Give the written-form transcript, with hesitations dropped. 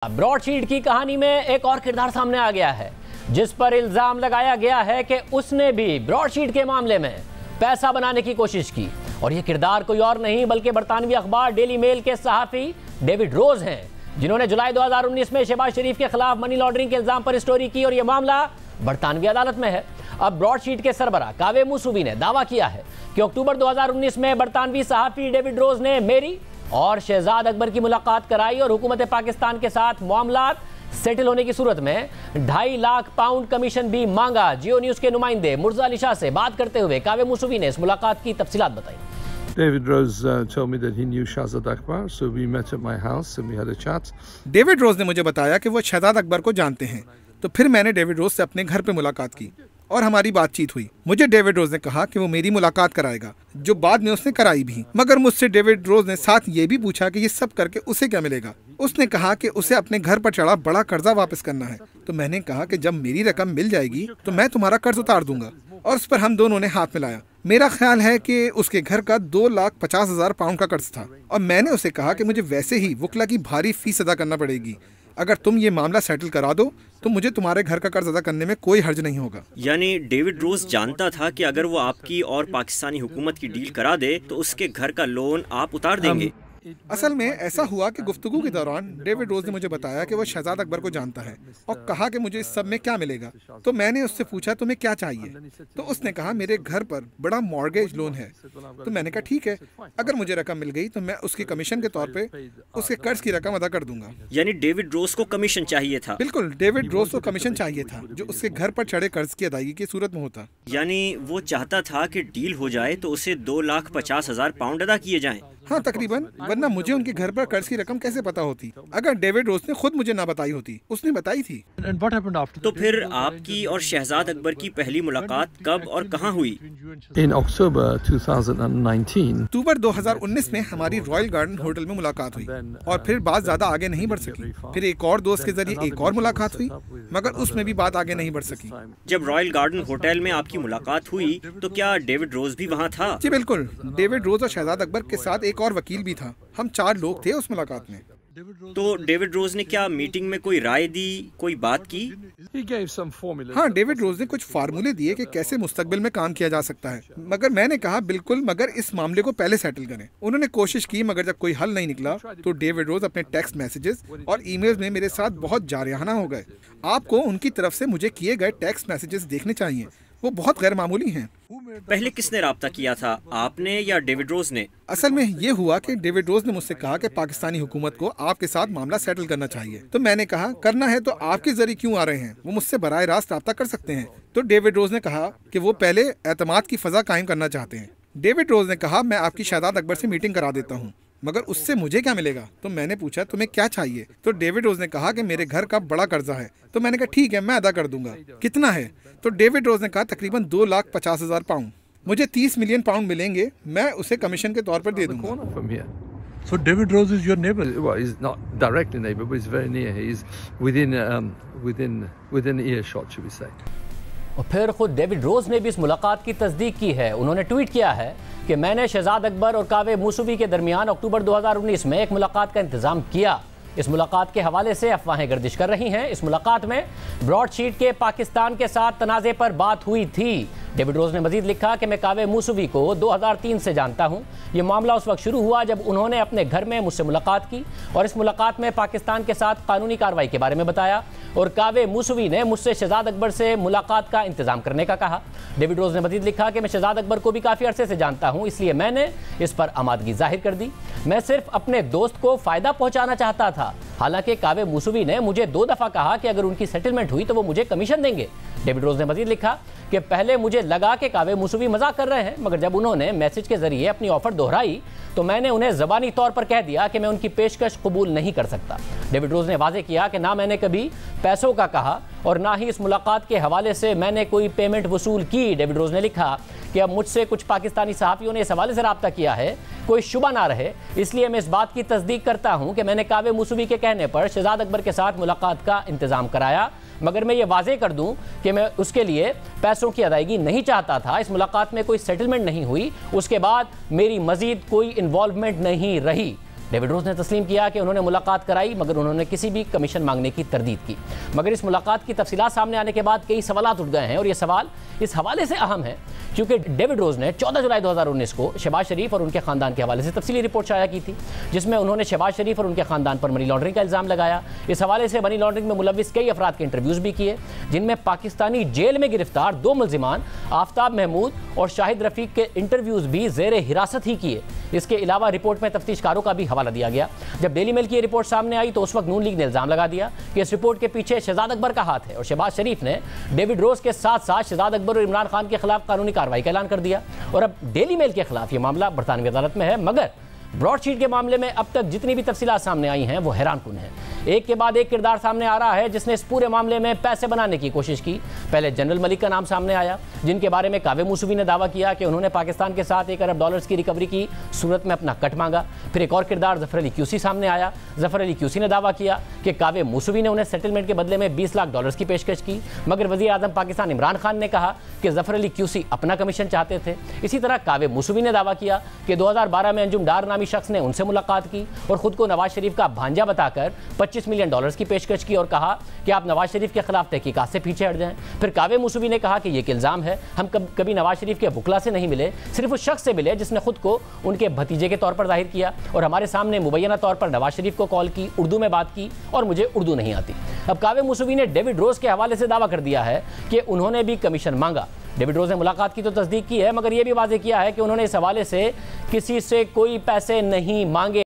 Broadsheet की कहानी में एक और किरदार सामने आ गया है जिस पर इल्जाम लगाया गया है कि उसने भी ब्रॉडशीट के मामले में पैसा बनाने की कोशिश की। और यह किरदार कोई और नहीं बल्कि बरतानवी अखबार डेली मेल के सहाफी डेविड रोज हैं, जिन्होंने जुलाई 2019 में शहबाज शरीफ के खिलाफ मनी लॉन्ड्रिंग के इल्जाम पर स्टोरी की और यह मामला बरतानवी अदालत में है। अब ब्रॉडशीट के सरबराह कावे मूसवी ने दावा किया है कि अक्टूबर 2019 में बरतानवी सहाफी डेविड रोज ने मेरी और शहजाद अकबर की मुलाकात कराई और हुकूमत पाकिस्तान के साथ मामला सेटल होने की सूरत में 2.5 लाख पाउंड कमीशन भी मांगा। जियो न्यूज के नुमाइंदे मुर्जा अली शाह से बात करते हुए कावे मूसवी ने इस मुलाकात की तफसीलात बताई। David Rose told me that he knew Shahzad Akbar, so we met at my house and we had a chat. David Rose ने मुझे बताया कि वो शहजाद अकबर को जानते हैं, तो फिर मैंने डेविड रोज से अपने घर पे मुलाकात की और हमारी बातचीत हुई। मुझे डेविड रोज ने कहा कि वो मेरी मुलाकात कराएगा, जो बाद में उसने कराई भी। मगर मुझसे डेविड रोज ने साथ ये भी पूछा कि ये सब करके उसे क्या मिलेगा। उसने कहा कि उसे अपने घर पर चढ़ा बड़ा कर्जा वापस करना है। तो मैंने कहा कि जब मेरी रकम मिल जाएगी तो मैं तुम्हारा कर्ज उतार दूंगा, और उस पर हम दोनों ने हाथ मिलाया। मेरा ख्याल है कि उसके घर का 2,50,000 पाउंड का कर्ज था, और मैंने उसे कहा कि मुझे वैसे ही वकला की भारी फीस अदा करना पड़ेगी। अगर तुम ये मामला सेटल करा दो तो मुझे तुम्हारे घर का कर्ज अदा करने में कोई हर्ज नहीं होगा। यानी डेविड रोज जानता था कि अगर वो आपकी और पाकिस्तानी हुकूमत की डील करा दे तो उसके घर का लोन आप उतार देंगे। असल में ऐसा हुआ कि गुफ्तगू के दौरान डेविड रोज ने मुझे बताया कि वो शहजाद अकबर को जानता है और कहा कि मुझे इस सब में क्या मिलेगा। तो मैंने उससे पूछा तुम्हें क्या चाहिए, तो उसने कहा मेरे घर पर बड़ा मॉर्गेज लोन है। तो मैंने कहा ठीक है, अगर मुझे रकम मिल गई तो मैं उसकी कमीशन के तौर पे उसके कर्ज की रकम अदा कर दूंगा। यानी डेविड रोज को कमीशन चाहिए था। बिल्कुल, डेविड रोज को कमीशन चाहिए था जो उसके घर पर चढ़े कर्ज की अदायगी की सूरत में होता। यानी वो चाहता था कि डील हो जाए तो उसे 2,50,000 पाउंड अदा किए जाएं। हाँ तकरीबन, वरना मुझे उनके घर पर कर्ज की रकम कैसे पता होती अगर डेविड रोज ने खुद मुझे ना बताई होती। उसने बताई थी। तो फिर आपकी और शहजाद अकबर की पहली मुलाकात कब और कहाँ हुई? In October 2019, अक्टूबर 2019 में हमारी रॉयल गार्डन होटल में मुलाकात हुई, और फिर बात ज्यादा आगे नहीं बढ़ सकी। फिर एक और दोस्त के जरिए एक और मुलाकात हुई, मगर उसमें भी बात आगे नहीं बढ़ सकी। जब रॉयल गार्डन होटल में आपकी मुलाकात हुई तो क्या डेविड रोज भी वहाँ था? जी बिल्कुल, डेविड रोज और शहजाद अकबर के साथ एक और वकील भी था। हम 4 लोग थे उस मुलाकात में। तो डेविड रोज ने क्या मीटिंग में कोई राय दी, कोई बात की? he gave some formulas. हाँ, डेविड रोज ने कुछ फार्मूले दिए कि कैसे मुस्तकबिल में काम किया जा सकता है, मगर मैंने कहा बिल्कुल, मगर इस मामले को पहले सेटल करें। उन्होंने कोशिश की, मगर जब कोई हल नहीं निकला तो डेविड रोज अपने टेक्स्ट मैसेजेस और ईमेल्स में मेरे साथ बहुत जारहाना हो गए। आपको उनकी तरफ से मुझे किए गए टेक्स्ट मैसेजेस देखने चाहिए, वो बहुत गैर मामूली हैं। पहले किसने राब्ता किया था, आपने या डेविड रोज ने? असल में ये हुआ कि डेविड रोज ने मुझसे कहा कि पाकिस्तानी हुकूमत को आपके साथ मामला सेटल करना चाहिए। तो मैंने कहा करना है तो आपके जरिए क्यों आ रहे हैं, वो मुझसे बराह रास्त राब्ता कर सकते हैं। तो डेविड रोज ने कहा कि वो पहले एतमाद की फजा कायम करना चाहते हैं। डेविड रोज ने कहा मैं आपकी शहजाद अकबर से मीटिंग करा देता हूँ, मगर उससे मुझे क्या मिलेगा। तो मैंने पूछा तुम्हें क्या चाहिए। तो डेविड रोज ने कहा कि मेरे घर का बड़ा कर्जा है। तो मैंने कहा ठीक है, मैं अदा कर दूंगा। कितना है? तो डेविड रोज ने कहा तकरीबन 2,50,000 पाउंड। मुझे 30 मिलियन पाउंड मिलेंगे, मैं उसे कमीशन के तौर पर दे दूंगा। From here. So David Rose is your neighbor? Well, he's not directly neighbour, but he's very near. He's within earshot, should we say. और फिर खुद डेविड रोज ने भी इस मुलाकात की तस्दीक की है। उन्होंने ट्वीट किया है कि मैंने शहजाद अकबर और कावे मूसवी के दरमियान अक्टूबर 2019 में एक मुलाकात का इंतजाम किया। इस मुलाकात के हवाले से अफवाहें गर्दिश कर रही हैं। इस मुलाकात में ब्रॉडशीट के पाकिस्तान के साथ तनाज़े पर बात हुई थी। डेविड रोज ने मजीद लिखा कि मैं कावे मूसवी को 2003 से जानता हूं। यह मामला उस वक्त शुरू हुआ जब उन्होंने अपने घर में मुझसे मुलाकात की और इस मुलाकात में पाकिस्तान के साथ कानूनी कार्रवाई के बारे में बताया, और कावे मूसवी ने मुझसे शहजाद अकबर से मुलाकात का इंतजाम करने का कहा। डेविड रोज ने मजीद लिखा कि मैं शहजाद अकबर को भी काफ़ी अरसे से जानता हूँ, इसलिए मैंने इस पर आमादगी जाहिर कर दी। मैं सिर्फ अपने दोस्त को फ़ायदा पहुँचाना चाहता था। हालांकि कावे मूसवी ने मुझे 2 दफ़ा कहा कि अगर उनकी सेटलमेंट हुई तो वो मुझे कमीशन देंगे। डेविड रोज ने मजीद लिखा कि पहले मुझे लगा कि कावे मूसवी मजाक कर रहे हैं, मगर जब उन्होंने मैसेज के जरिए अपनी ऑफर दोहराई तो मैंने उन्हें ज़बानी तौर पर कह दिया कि मैं उनकी पेशकश कबूल नहीं कर सकता। डेविड रोज ने वाजे किया कि ना मैंने कभी पैसों का कहा और ना ही इस मुलाकात के हवाले से मैंने कोई पेमेंट वसूल की। डेविड रोज ने लिखा कि अब मुझसे कुछ पाकिस्तानी सहाफ़ियों ने इस हवाले से रब्ता किया है, कोई शुबा ना रहे, इसलिए मैं इस बात की तस्दीक करता हूँ कि मैंने कावे मूसवी के कहने पर शहजाद अकबर के साथ मुलाकात का इंतज़ाम कराया, मगर मैं ये वाजे कर दूं कि मैं उसके लिए पैसों की अदायगी नहीं चाहता था। इस मुलाकात में कोई सेटलमेंट नहीं हुई, उसके बाद मेरी मजीद कोई इन्वॉल्वमेंट नहीं रही। डेविड रोज ने तस्लीम किया कि उन्होंने मुलाकात कराई, मगर उन्होंने किसी भी कमीशन मांगने की तरदीद की। मगर इस मुलाकात की तफसीलात सामने आने के बाद कई सवालात उठ गए हैं और ये सवाल इस हवाले से अहम है क्योंकि डेविड रोज ने 14 जुलाई 2019 को शहबाज शरीफ और उनके खानदान के हवाले से तफसीली रिपोर्ट शाया की थी, जिसमें उन्होंने शहबाज शरीफ और उनके खानदान पर मनी लॉन्ड्रिंग का इल्ज़ाम लगाया। इस हवाले से मनी लॉन्ड्रिंग में मुलविस कई अफराद के इंटरव्यूज भी किए, जिनमें पाकिस्तानी जेल में गिरफ्तार 2 मुल्जिमान आफ्ताब महमूद और शाहिद रफीक के इंटरव्यूज भी ज़ेर हिरासत ही किए। इसके अलावा रिपोर्ट में तफ्तीशकारों का भी हवाला दिया गया। जब डेली मेल की ये रिपोर्ट सामने आई तो उस वक्त नून लीग ने इल्ज़ाम लगा दिया कि इस रिपोर्ट के पीछे शहजाद अकबर का हाथ है और शहबाज शरीफ ने डेविड रोज के साथ साथ शहजाद अकबर और इमरान खान के खिलाफ कानूनी कार्रवाई का ऐलान कर दिया। और अब डेली मेल के खिलाफ ये मामला बरतानवी अदालत में है, मगर ब्रॉडशीट के मामले में अब तक जितनी भी तफसीलात सामने आई हैं वो हैरानकुन है। एक के बाद एक किरदार सामने आ रहा है जिसने इस पूरे मामले में पैसे बनाने की कोशिश की। पहले जनरल मलिक का नाम सामने आया, जिनके बारे में कावे मूसवी ने दावा किया कि उन्होंने पाकिस्तान के साथ $1 अरब की रिकवरी की सूरत में अपना कट मांगा। फिर एक और किरदार जफर अली क्यूसी सामने आया। जफर अली क्यूसी ने दावा किया कि कावे मूसवी ने उन्हें सेटलमेंट के बदले में $20 लाख की पेशकश की, मगर वज़ीर आज़म पाकिस्तान इमरान खान ने कहा कि जफर अली क्यूसी अपना कमीशन चाहते थे। इसी तरह कावे मूसवी ने दावा किया कि 2012 में अंजुम डार नामी शख्स ने उनसे मुलाकात की और खुद को नवाज शरीफ का भांजा बताकर $25 मिलियन की पेशकश की और कहा कि आप नवाज शरीफ के खिलाफ तहकीकात से पीछे हट जाएं। फिर कावे मूसवी ने कहा कि यह इल्ज़ाम है, हम कभी नवाज शरीफ के बुकला से नहीं मिले, सिर्फ उस शख्स से मिले जिसने खुद को उनके भतीजे के तौर पर जाहिर किया और हमारे सामने मुबैना तौर पर नवाज शरीफ को कॉल की, उर्दू में बात की और मुझे उर्दू नहीं आती। अब कावे मूसवी ने डेविड रोज के हवाले से दावा कर दिया है कि उन्होंने भी कमीशन मांगा। डेविड रोज ने मुलाकात की तो तस्दीक की है, मगर यह भी वाज़ेह किया है कि उन्होंने इस हवाले से किसी से कोई पैसे नहीं मांगे।